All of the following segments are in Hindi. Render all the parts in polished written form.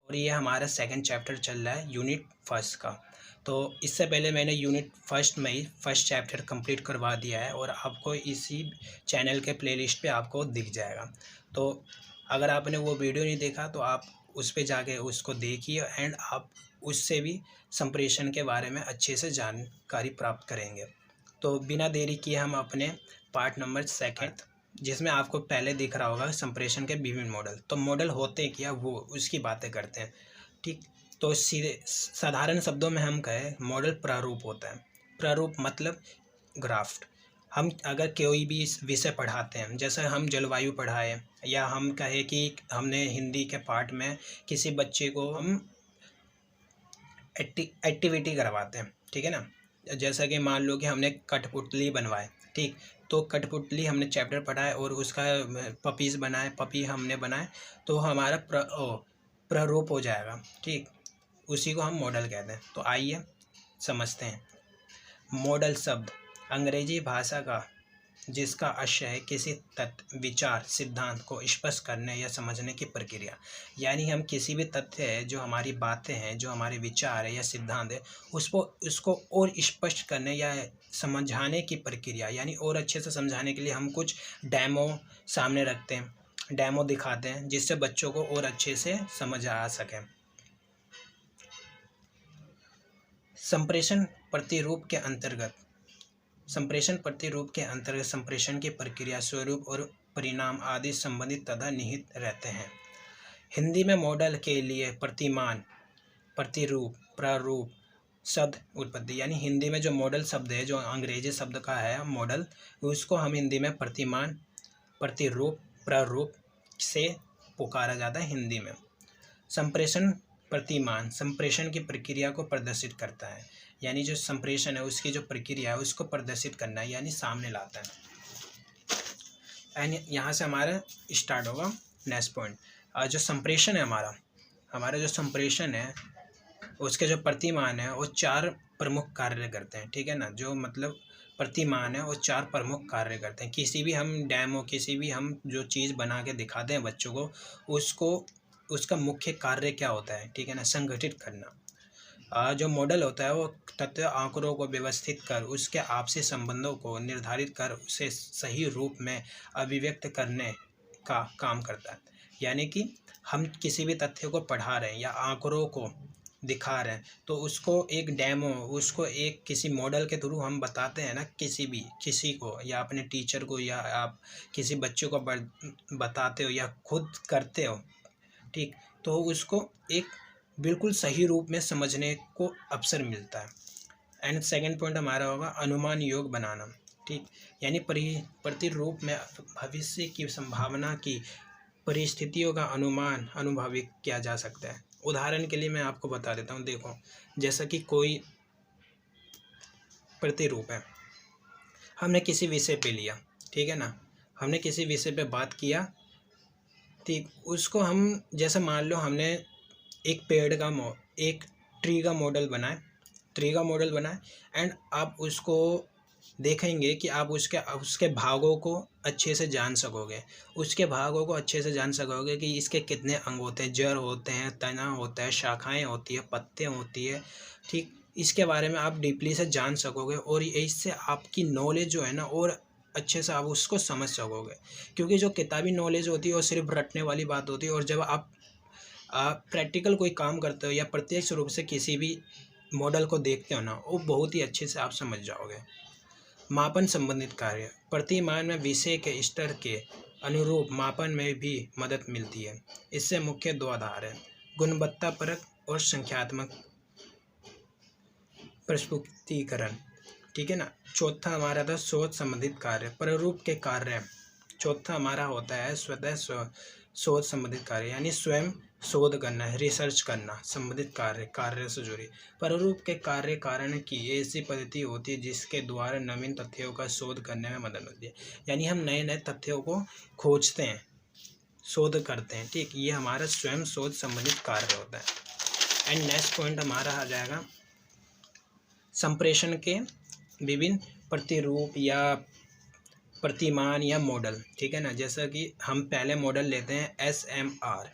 और ये हमारा सेकंड चैप्टर चल रहा है यूनिट फर्स्ट का। तो इससे पहले मैंने यूनिट फर्स्ट में ही फर्स्ट चैप्टर कंप्लीट करवा दिया है और आपको इसी चैनल के प्लेलिस्ट पे आपको दिख जाएगा। तो अगर आपने वो वीडियो नहीं देखा तो आप उस पे जाके उसको देखिए एंड आप उससे भी संप्रेषण के बारे में अच्छे से जानकारी प्राप्त करेंगे। तो बिना देरी किए हम अपने पार्ट नंबर सेकंड, जिसमें आपको पहले दिख रहा होगा संप्रेषण के विभिन्न मॉडल। तो मॉडल होते क्या वो उसकी बातें करते हैं। ठीक, तो सीधे साधारण शब्दों में हम कहें मॉडल प्रारूप होता है। प्रारूप मतलब ग्राफ्ट। हम अगर कोई भी विषय पढ़ाते हैं, जैसे हम जलवायु पढ़ाएं या हम कहें कि हमने हिंदी के पार्ट में किसी बच्चे को हम एक्टिविटी करवाते हैं, ठीक है ना। जैसा कि मान लो कि हमने कठपुतली बनवाए, ठीक, तो कठपुतली हमने चैप्टर पढ़ा है और उसका पपीज बनाए, पपी हमने बनाए, तो हमारा प्रारूप हो जाएगा। ठीक, उसी को हम मॉडल कहते हैं। तो आइए समझते हैं। मॉडल शब्द अंग्रेजी भाषा का जिसका आशय है किसी तथ्य, विचार, सिद्धांत को स्पष्ट करने या समझने की प्रक्रिया। यानी हम किसी भी तथ्य है, जो हमारी बातें हैं, जो हमारे विचार है या सिद्धांत है, उसको और स्पष्ट करने या समझाने की प्रक्रिया, यानी और अच्छे से समझाने के लिए हम कुछ डेमो सामने रखते हैं, डेमो दिखाते हैं, जिससे बच्चों को और अच्छे से समझ आ सके। संप्रेषण प्रतिरूप के अंतर्गत संप्रेषण की प्रक्रिया, स्वरूप और परिणाम आदि संबंधित तथा निहित रहते हैं। हिंदी में मॉडल के लिए प्रतिमान, प्रतिरूप, प्रारूप शब्द उत्पत्ति, यानी हिंदी में जो मॉडल शब्द है, जो अंग्रेजी शब्द का है मॉडल, उसको हम हिंदी में प्रतिमान, प्रतिरूप, प्रारूप से पुकारा जाता है हिंदी में। संप्रेषण प्रतिमान संप्रेषण की प्रक्रिया को प्रदर्शित करता है, यानी जो संप्रेषण है उसकी जो प्रक्रिया है उसको प्रदर्शित करना है, यानी सामने लाता है। एंड यहाँ से हमारा स्टार्ट होगा नेक्स्ट पॉइंट। जो संप्रेषण है हमारा जो संप्रेषण है उसके जो प्रतिमान है वो 4 प्रमुख कार्य करते हैं, ठीक है ना। जो मतलब प्रतिमान है वो 4 प्रमुख कार्य करते हैं। किसी भी हम डेमो, किसी भी हम जो चीज़ बना के दिखाते हैं बच्चों को, उसका मुख्य कार्य क्या होता है, ठीक है ना, संगठित करना। जो मॉडल होता है वो तथ्य आंकड़ों को व्यवस्थित कर उसके आपसी संबंधों को निर्धारित कर उसे सही रूप में अभिव्यक्त करने का काम करता है। यानी कि हम किसी भी तथ्य को पढ़ा रहे हैं या आंकड़ों को दिखा रहे हैं, तो उसको एक डेमो, उसको एक किसी मॉडल के थ्रू हम बताते हैं ना, किसी को या अपने टीचर को या आप किसी बच्चे को बताते हो या खुद करते हो, ठीक, तो उसको एक बिल्कुल सही रूप में समझने को अवसर मिलता है। एंड सेकंड पॉइंट हमारा होगा अनुमान योग बनाना, ठीक, यानी प्रतिरूप में भविष्य की संभावना की परिस्थितियों का अनुमान अनुभवित किया जा सकता है। उदाहरण के लिए मैं आपको बता देता हूँ, देखो जैसा कि कोई प्रतिरूप है, हमने किसी विषय पे लिया, ठीक है ना, हमने किसी विषय पे बात किया, ठीक, उसको हम जैसे मान लो हमने एक ट्री का मॉडल बनाए एंड आप उसको देखेंगे कि आप उसके भागों को अच्छे से जान सकोगे, कि इसके कितने अंग होते हैं, जड़ होते हैं, तना होता है, शाखाएं होती है, पत्ते होती है, ठीक, इसके बारे में आप डीपली से जान सकोगे और इससे आपकी नॉलेज जो है ना और अच्छे से आप उसको समझ सकोगे। क्योंकि जो किताबी नॉलेज होती है वो सिर्फ रटने वाली बात होती है, और जब आप प्रैक्टिकल कोई काम करते हो या प्रत्यक्ष रूप से किसी भी मॉडल को देखते हो ना, वो बहुत ही अच्छे से आप समझ जाओगे। मापन संबंधित कार्य प्रतिमान में विषय के स्तर के अनुरूप मापन में भी मदद मिलती है। इससे मुख्य 2 आधार हैं, गुणवत्तापरक और संख्यात्मक प्रस्तुतिकरण, ठीक है ना। चौथा हमारा था शोध संबंधित कार्य, प्रारूप के कार्य। चौथा हमारा होता है स्वतः शोध संबंधित कार्य, यानी स्वयं शोध करना है, रिसर्च करना, संबंधित कार्य से जुड़ी। प्रारूप के कार्य कारण की ऐसी पद्धति होती है जिसके द्वारा नवीन तथ्यों का शोध करने में मदद मिलती है, यानी हम नए नए तथ्यों को खोजते हैं, शोध करते हैं, ठीक, ये हमारा स्वयं शोध संबंधित कार्य होता है। एंड नेक्स्ट पॉइंट हमारा आ जाएगा संप्रेषण के विभिन्न प्रतिरूप या प्रतिमान या मॉडल, ठीक है ना। जैसा कि हम पहले मॉडल लेते हैं SMR।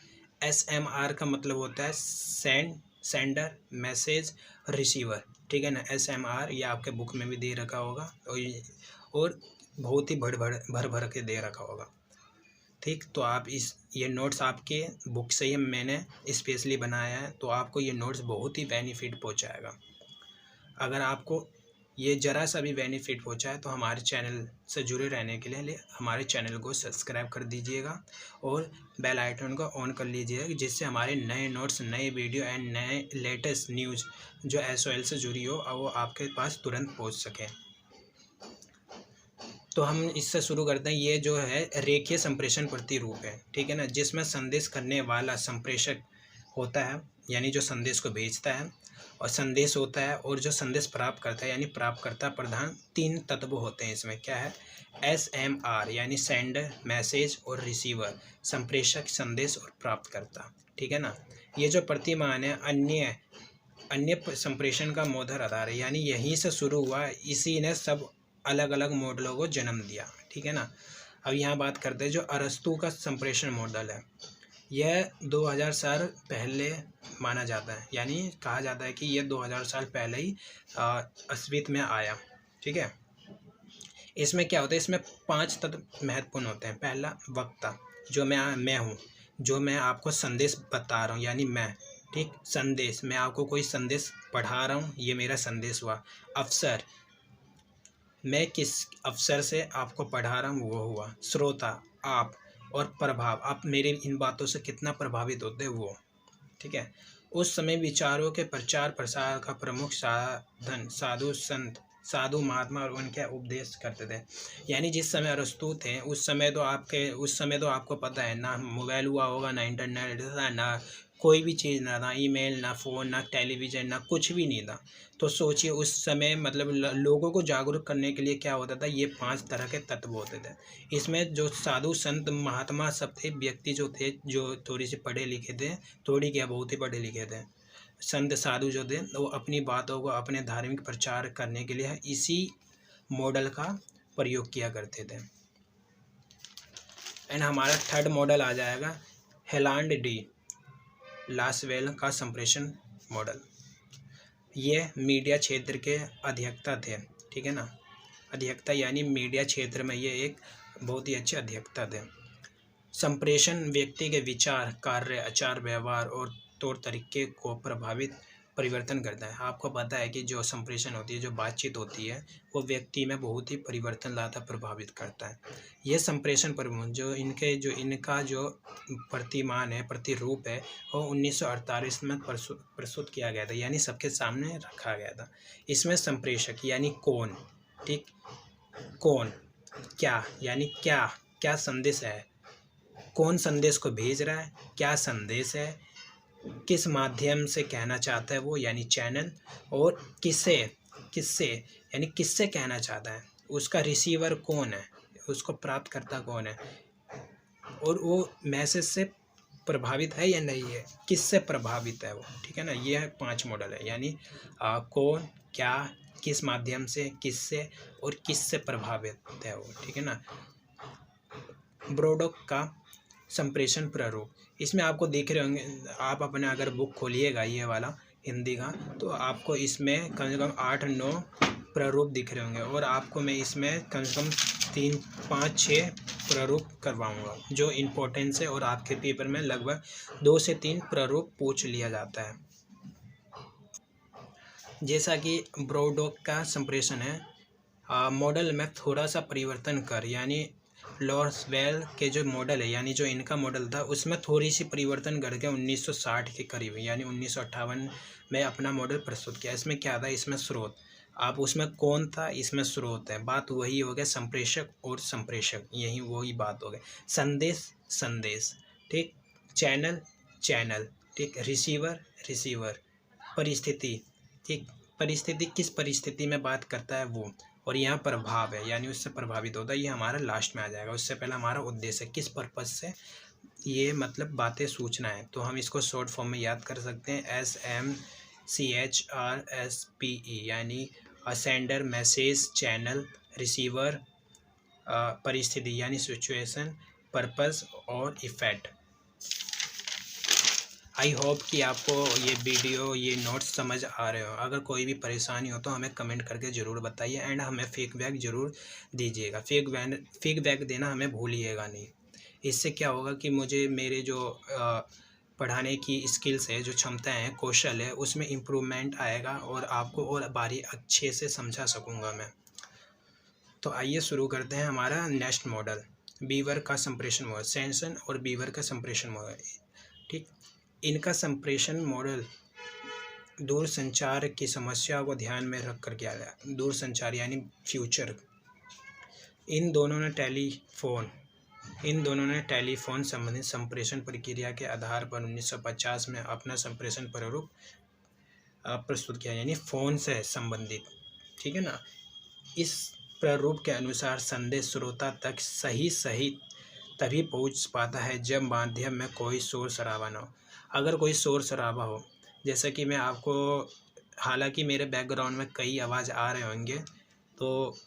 SMR का मतलब होता है सेंडर, मैसेज, रिसीवर, ठीक है ना। SMR ये आपके बुक में भी दे रखा होगा और बहुत ही भर भर के दे रखा होगा, ठीक। तो आप ये नोट्स आपके बुक से ही मैंने स्पेशली बनाया है, तो आपको ये नोट्स बहुत ही बेनिफिट पहुंचाएगा। अगर आपको ये ज़रा सा भी बेनिफिट पहुंचा है तो हमारे चैनल से जुड़े रहने के लिए हमारे चैनल को सब्सक्राइब कर दीजिएगा और बेल आइकन को ऑन कर लीजिएगा, जिससे हमारे नए नोट्स, नए वीडियो एंड नए लेटेस्ट न्यूज़ जो SOL से जुड़ी हो वो आपके पास तुरंत पहुंच सके। तो हम इससे शुरू करते हैं। ये जो है रेखीय संप्रेषण प्रतिरूप है, ठीक है ना, जिसमें संदेश करने वाला संप्रेषक होता है, यानी जो संदेश को भेजता है, और संदेश होता है, और जो संदेश प्राप्त करता है यानी प्राप्तकर्ता प्रधान 3 तत्व होते हैं इसमें। क्या है? SMR यानी सेंडर, मैसेज और रिसीवर, संप्रेषक, संदेश और प्राप्तकर्ता, ठीक है ना। ये जो प्रतिमान है अन्य संप्रेषण का मूलधर आधार है, यानी यहीं से शुरू हुआ, इसी ने सब अलग अलग मॉडलों को जन्म दिया, ठीक है ना। अब यहाँ बात करते हैं जो अरस्तु का संप्रेषण मॉडल है, यह 2000 साल पहले माना जाता है, यानी कहा जाता है कि यह 2000 साल पहले ही अस्तित्व में आया, ठीक है। इसमें क्या होता है? इसमें 5 तत्व महत्वपूर्ण होते हैं। पहला, वक्ता, जो मैं हूँ, जो मैं आपको संदेश बता रहा हूँ, यानी मैं, ठीक। संदेश, मैं आपको कोई संदेश पढ़ा रहा हूँ, ये मेरा संदेश हुआ। अवसर, मैं किस अवसर से आपको पढ़ा रहा हूँ, वो हुआ। श्रोता, आप। और प्रभाव, आप मेरे इन बातों से कितना प्रभावित होते हैं, वो, ठीक है। उस समय विचारों के प्रचार प्रसार का प्रमुख साधन साधु संत, साधु महात्मा और उनके उपदेश करते थे। यानी जिस समय अरस्तु थे उस समय तो आपको पता है ना मोबाइल हुआ होगा, ना इंटरनेट था, ना कोई भी चीज़ ना था, ईमेल, ना फ़ोन, ना टेलीविज़न, ना कुछ भी नहीं था। तो सोचिए उस समय मतलब लोगों को जागरूक करने के लिए क्या होता था, ये 5 तरह के तत्व होते थे। इसमें जो साधु संत महात्मा सब थे, व्यक्ति जो थे, जो थोड़ी सी पढ़े लिखे थे, थोड़ी क्या बहुत ही पढ़े लिखे थे, संत साधु जो थे, वो अपनी बातों को अपने धार्मिक प्रचार करने के लिए इसी मॉडल का प्रयोग किया करते थे। एंड हमारा थर्ड मॉडल आ जाएगा हेलांड डी लासवेल का संप्रेषण मॉडल। ये मीडिया क्षेत्र के अधिवक्ता थे, ठीक है ना। अधिवक्ता यानी मीडिया क्षेत्र में ये एक बहुत ही अच्छे अधिवक्ता थे। संप्रेषण व्यक्ति के विचार, कार्य, आचार, व्यवहार और तौर तरीके को परिवर्तन करता है। आपको पता है कि जो संप्रेषण होती है, जो बातचीत होती है, वो व्यक्ति में बहुत ही परिवर्तन लाता, प्रभावित करता है। यह संप्रेषण पर जो इनका जो प्रतिमान है, प्रतिरूप है, वो 1948 में प्रस्तुत किया गया था, यानी सबके सामने रखा गया था। इसमें संप्रेषक यानी कौन, ठीक, कौन, क्या यानी क्या संदेश है, कौन संदेश को भेज रहा है, क्या संदेश है, किस माध्यम से कहना चाहता है वो, यानी चैनल, और किससे यानी किससे कहना चाहता है, उसका रिसीवर कौन है, उसको प्राप्तकर्ता कौन है, और वो मैसेज से प्रभावित है या नहीं है, किससे प्रभावित है वो, ठीक है ना। ये है 5 मॉडल है, यानी कौन, क्या, किस माध्यम से, किससे, और किससे प्रभावित है वो, ठीक है ना। ब्रोडोक का संप्रेषण प्रारूप, इसमें आपको देख रहे होंगे, आप अपने अगर बुक खोलिएगा ये वाला हिंदी का, तो आपको इसमें कम से कम 8-9 प्रारूप दिख रहे होंगे, और आपको मैं इसमें कम से कम 3-5-6 प्रारूप करवाऊंगा जो इम्पोर्टेंस है, और आपके पेपर में लगभग 2 से 3 प्रारूप पूछ लिया जाता है। जैसा कि ब्रोडोक का संप्रेषण है, मॉडल में थोड़ा सा परिवर्तन कर, यानी लॉर्सवेल के जो मॉडल है, यानी जो इनका मॉडल था, उसमें थोड़ी सी परिवर्तन करके 1960 के करीब, यानी 1958 में अपना मॉडल प्रस्तुत किया। इसमें क्या था, इसमें स्रोत, आप उसमें कौन था, इसमें स्रोत है, बात वही हो गया, संप्रेषक और संप्रेषक, यही वही बात हो गई। संदेश, ठीक, चैनल, ठीक, रिसीवर, परिस्थिति, ठीक, परिस्थिति किस परिस्थिति में बात करता है वो, और यहाँ प्रभाव है, यानी उससे प्रभावित होता है, ये हमारा लास्ट में आ जाएगा। उससे पहले हमारा उद्देश्य किस पर्पज़ से ये मतलब बातें सूचना है, तो हम इसको शॉर्ट फॉर्म में याद कर सकते हैं, SMCHRSPE, यानी सेंडर, मैसेज, चैनल, रिसीवर, परिस्थिति यानी सिचुएशन, पर्पस और इफेक्ट। आई होप कि आपको ये वीडियो, ये नोट्स समझ आ रहे हो। अगर कोई भी परेशानी हो तो हमें कमेंट करके ज़रूर बताइए एंड हमें फीडबैक ज़रूर दीजिएगा। फीडबैक देना हमें भूलिएगा नहीं। इससे क्या होगा कि मुझे मेरे जो पढ़ाने की स्किल्स है, जो क्षमताएं हैं, कौशल है, उसमें इम्प्रूवमेंट आएगा और आपको और बारी अच्छे से समझा सकूँगा मैं। तो आइए शुरू करते हैं हमारा नेक्स्ट मॉडल, बीवर का संप्रेषण मॉडल। सेंसन और बीवर का संप्रेषण मॉडल, ठीक। इनका संप्रेषण मॉडल दूरसंचार की समस्या को ध्यान में रख कर किया गया। दूरसंचार यानी फ्यूचर। इन दोनों ने टेलीफोन संबंधित संप्रेषण प्रक्रिया के आधार पर 1950 में अपना संप्रेषण प्रारूप प्रस्तुत किया, यानी फ़ोन से संबंधित, ठीक है ना। इस प्रारूप के अनुसार संदेश श्रोता तक सही तभी पहुंच पाता है जब माध्यम में कोई शोर शराबा न हो। अगर कोई शोर शराबा हो, जैसे कि मैं आपको, हालांकि मेरे बैकग्राउंड में कई आवाज़ आ रहे होंगे तो,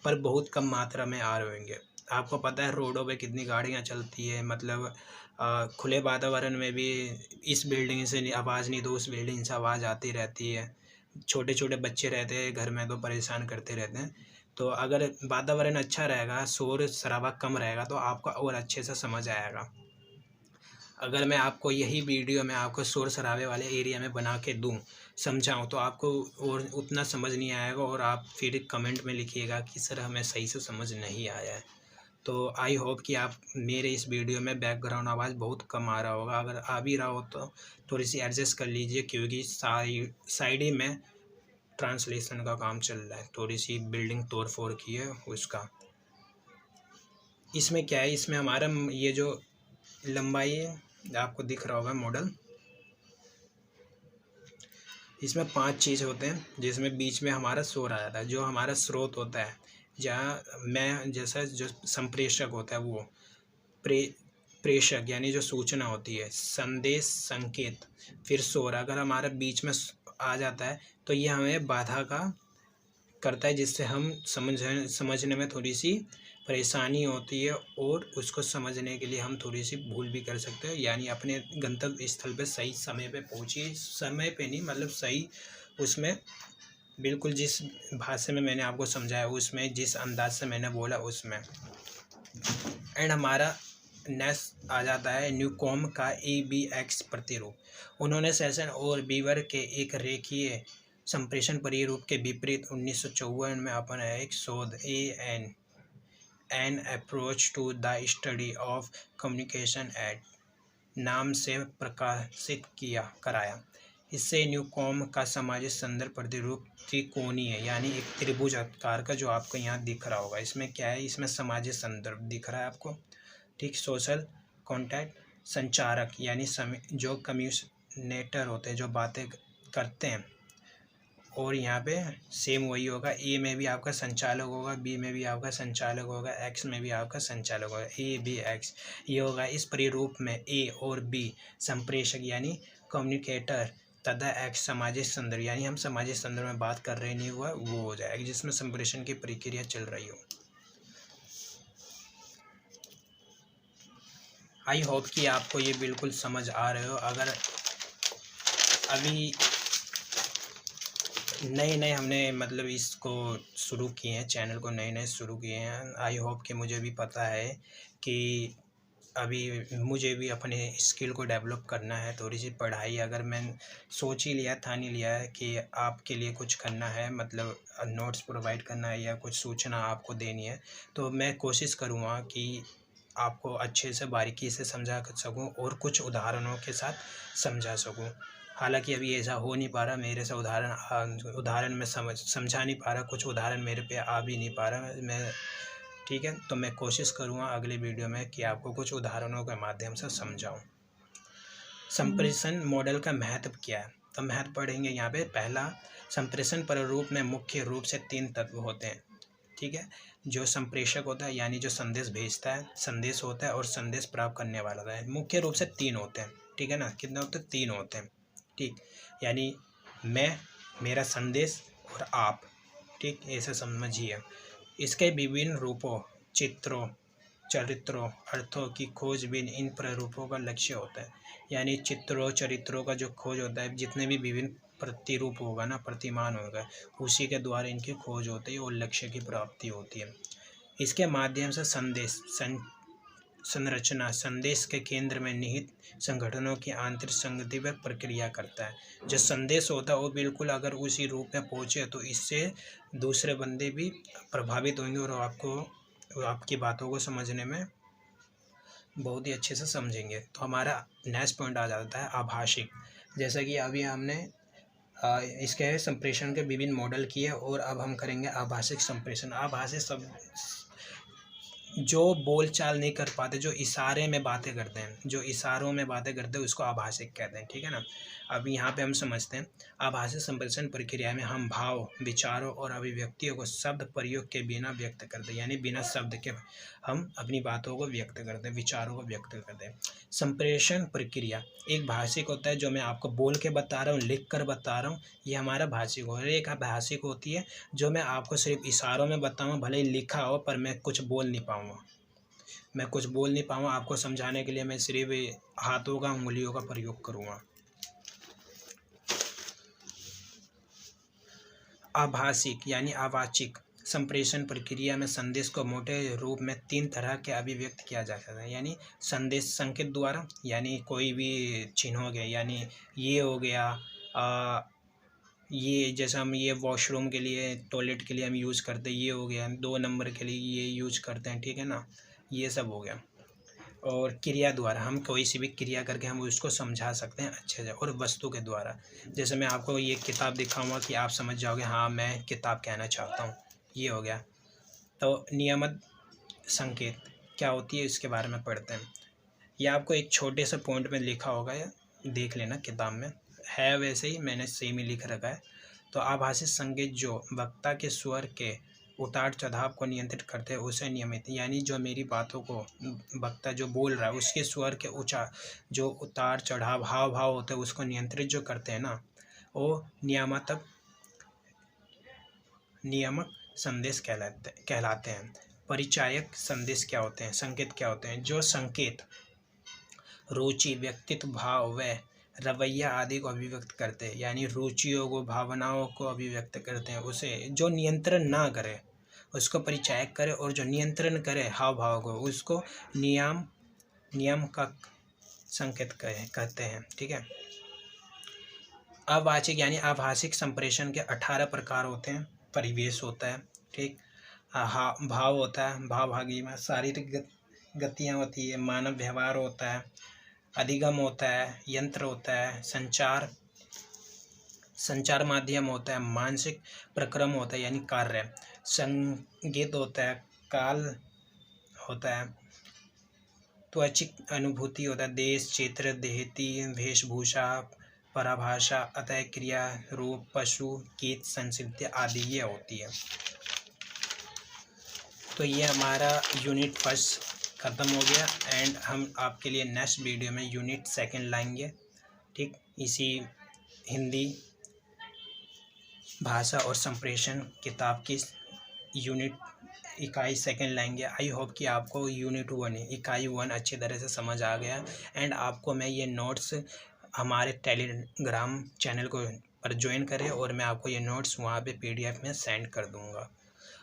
पर बहुत कम मात्रा में आ रहे होंगे। आपको पता है रोडों पे कितनी गाड़ियाँ चलती है, मतलब खुले वातावरण में भी इस बिल्डिंग से आवाज़ नहीं तो उस बिल्डिंग से आवाज़ आती रहती है। छोटे छोटे बच्चे रहते हैं घर में तो परेशान करते रहते हैं। तो अगर वातावरण अच्छा रहेगा, शोर शराबा कम रहेगा, तो आपको और अच्छे से समझ आएगा। अगर मैं आपको यही वीडियो में आपको शोर शराबे वाले एरिया में बना के दूँ, समझाऊँ, तो आपको और उतना समझ नहीं आएगा और आप फिर कमेंट में लिखिएगा कि सर हमें सही से समझ नहीं आया है। तो आई होप कि आप मेरे इस वीडियो में बैकग्राउंड आवाज़ बहुत कम आ रहा होगा। अगर आ भी रहा हो तो थोड़ी सी एडजस्ट कर लीजिए, क्योंकि साइड ही में ट्रांसलेशन का काम चल रहा है। थोड़ी सी बिल्डिंग तोड़ फोड़ की है उसका। इसमें क्या है, इसमें हमारा ये जो लंबाई है आपको दिख रहा होगा मॉडल, इसमें 5 चीज़ होते हैं, जिसमें बीच में हमारा शोर आ जाता है। जो हमारा स्रोत होता है, जहाँ जैसा जो संप्रेषक होता है वो प्रेषक यानी जो सूचना होती है, संदेश, संकेत, फिर शोर अगर हमारा बीच में आ जाता है तो ये हमें बाधा का करता है, जिससे हम समझने में थोड़ी सी परेशानी होती है और उसको समझने के लिए हम थोड़ी सी भूल भी कर सकते हैं। यानी अपने गंतव्य स्थल पे सही समय पे पहुँचिए, समय पे नहीं मतलब सही उसमें, बिल्कुल जिस भाषा में मैंने आपको समझाया उसमें, जिस अंदाज से मैंने बोला उसमें। एंड हमारा नेक्स्ट आ जाता है न्यूकॉम का ABX प्रतिरूप। उन्होंने सेशन और बीवर के एक रेखीय संप्रेषण परिरूप के विपरीत 1954 में अपना एक शोध an approach to the study of communication at नाम से प्रकाशित कराया। इससे न्यूकॉम का सामाजिक संदर्भ प्रतिरूप त्रिकोणीय है, यानी एक त्रिभुज आकार का, जो आपको यहाँ दिख रहा होगा। इसमें क्या है, इसमें सामाजिक संदर्भ दिख रहा है आपको, ठीक। सोशल कॉन्टैक्ट, संचारक यानी जो कम्युनिकेटर होते हैं, जो बातें करते हैं, और यहाँ पे सेम वही होगा। ए में भी आपका संचालक होगा, बी में भी आपका संचालक होगा, एक्स में भी आपका संचालक होगा, ABX ये होगा। इस परिरूप में ए और बी संप्रेषक यानी कम्युनिकेटर तथा एक्स सामाजिक संदर्भ, यानी हम सामाजिक संदर्भ में बात कर रहे नहीं हुआ वो हो जाएगा, जिसमें संप्रेषण की प्रक्रिया चल रही हो। आई होप कि आपको ये बिल्कुल समझ आ रहे हो। अगर अभी नए हमने मतलब इसको शुरू किए हैं, चैनल को नए शुरू किए हैं। आई होप कि मुझे भी पता है कि अभी मुझे भी अपने स्किल को डेवलप करना है। थोड़ी सी पढ़ाई, अगर मैं सोच ही लिया था, नहीं लिया है कि आपके लिए कुछ करना है, मतलब नोट्स प्रोवाइड करना है या कुछ सूचना आपको देनी है, तो मैं कोशिश करूँगा कि आपको अच्छे से बारीकी से समझा सकूँ और कुछ उदाहरणों के साथ समझा सकूँ। हालांकि अभी ऐसा हो नहीं पा रहा मेरे से, उदाहरण में समझा नहीं पा रहा, कुछ उदाहरण मेरे पे आ भी नहीं पा रहा मैं, ठीक है। तो मैं कोशिश करूँगा अगले वीडियो में कि आपको कुछ उदाहरणों के माध्यम से समझाऊँ। संप्रेषण मॉडल का महत्व क्या है, तो महत्व पढ़ेंगे यहाँ पे। पहला, संप्रेषण प्रारूप में मुख्य रूप से 3 तत्व होते हैं, ठीक है। जो संप्रेषक होता है यानी जो संदेश भेजता है, संदेश होता है, और संदेश प्राप्त करने वाला होता है। मुख्य रूप से 3 होते हैं, ठीक है ना। कितने होते हैं, 3 होते हैं, ठीक। यानी मैं, मेरा संदेश और आप, ठीक, ऐसे समझिए। इसके विभिन्न रूपों, चरित्रों अर्थों की खोजबीन इन प्रारूपों का लक्ष्य होता है। यानी चित्रों चरित्रों का जो खोज होता है, जितने भी विभिन्न प्रतिरूप होगा ना, प्रतिमान होगा, उसी के द्वारा इनकी खोज होती है और लक्ष्य की प्राप्ति होती है। इसके माध्यम से संरचना संदेश के केंद्र में निहित संगठनों की आंतरिक संगति पर प्रक्रिया करता है। जो संदेश होता है वो बिल्कुल अगर उसी रूप में पहुँचे तो इससे दूसरे बंदे भी प्रभावित होंगे और आपकी बातों को समझने में बहुत ही अच्छे से समझेंगे। तो हमारा नेक्स्ट पॉइंट आ जाता है आभाषिक। जैसा कि अभी हमने इसके संप्रेषण के विभिन्न मॉडल किए और अब हम करेंगे आभाषिक संप्रेषण। आभाषिक सब जो बोल चाल नहीं कर पाते, जो इशारे में बातें करते हैं, जो इशारों में बातें करते हैं, उसको आभाषिक कहते हैं। ठीक है ना। अब यहाँ पे हम समझते हैं आभाषिक संप्रेषण प्रक्रिया में हम भाव, विचारों और अभिव्यक्तियों को शब्द प्रयोग के बिना व्यक्त करते हैं। यानी बिना शब्द के हम अपनी बातों को व्यक्त करते हैं, विचारों को व्यक्त करते हैं। संप्रेषण प्रक्रिया एक भाषिक होता है, जो मैं आपको बोल के बता रहा हूँ, लिख कर बता रहा हूँ, ये हमारा भाषिक हो। एक भाषिक होती है जो मैं आपको सिर्फ इशारों में बताऊँ, भले ही लिखा हो पर मैं कुछ बोल नहीं पाऊँगा, आपको समझाने के लिए मैं सिर्फ हाथों का, उंगलियों का प्रयोग करूँगा। आभाषिक यानी अवाचिक संप्रेषण प्रक्रिया में संदेश को मोटे रूप में 3 तरह के अभिव्यक्त किया जा सकता है। यानी संदेश संकेत द्वारा, यानी कोई भी चिन्ह हो गया, यानी ये हो गया, ये जैसे हम ये वॉशरूम के लिए, टॉयलेट के लिए हम यूज़ करते हैं, ये हो गया। 2 नंबर के लिए ये यूज करते हैं। ठीक है ना, ये सब हो गया। और क्रिया द्वारा हम कोई सी भी क्रिया करके हम उसको समझा सकते हैं अच्छे से। और वस्तु के द्वारा, जैसे मैं आपको ये किताब दिखाऊंगा कि आप समझ जाओगे हाँ मैं किताब कहना चाहता हूँ, ये हो गया। तो नियमित संकेत क्या होती है इसके बारे में पढ़ते हैं। ये आपको एक छोटे से पॉइंट में लिखा होगा, या देख लेना किताब में है, वैसे ही मैंने सेम ही लिख रखा है। तो आभाषिक संकेत जो वक्ता के स्वर के उतार चढ़ाव को नियंत्रित करते हैं उसे नियमित, यानी जो मेरी बातों को वक्ता जो बोल रहा है उसके स्वर के जो उतार चढ़ाव हाव भाव होते हैं उसको नियंत्रित जो करते हैं ना, वो नियामक संदेश कहलाते हैं। परिचायक संदेश क्या होते हैं, संकेत क्या होते हैं? जो संकेत रुचि, व्यक्तित्व, भाव व रवैया आदि को अभिव्यक्त करते हैं, यानी रुचियों को, भावनाओं को अभिव्यक्त करते हैं, उसे जो नियंत्रण ना करे उसको परिचायक करे, और जो नियंत्रण करे हाव भाव को उसको नियामक संकेत कहते हैं। ठीक है। अवाचिक यानी आभाषिक संप्रेषण के 18 प्रकार होते हैं। परिवेश होता है, ठीक, भाव होता है, भावभागी में शारीरिक गतियाँ होती है, मानव व्यवहार होता है, अधिगम होता है, यंत्र होता है, संचार माध्यम होता है, मानसिक प्रक्रम होता है यानी कार्य, संगीत होता है, काल होता है, त्वचिक अनुभूति होता है, देश, क्षेत्र, देहती, वेशभूषा, पराभाषा, अतः, क्रिया, रूप, पशु, गीत, संस्कृति आदि ये होती है। तो ये हमारा यूनिट 1 ख़त्म हो गया, एंड हम आपके लिए नेक्स्ट वीडियो में यूनिट 2 लाएंगे। ठीक, इसी हिंदी भाषा और संप्रेषण किताब की यूनिट इकाई 2 लाएंगे। आई होप कि आपको यूनिट 1 इकाई 1 अच्छी तरह से समझ आ गया, एंड आपको मैं ये नोट्स हमारे टेलीग्राम चैनल को पर ज्वाइन करें और मैं आपको ये नोट्स वहाँ पे PDF में सेंड कर दूँगा।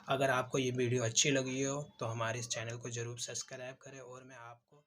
अगर आपको ये वीडियो अच्छी लगी हो तो हमारे इस चैनल को ज़रूर सब्सक्राइब करें, और मैं आपको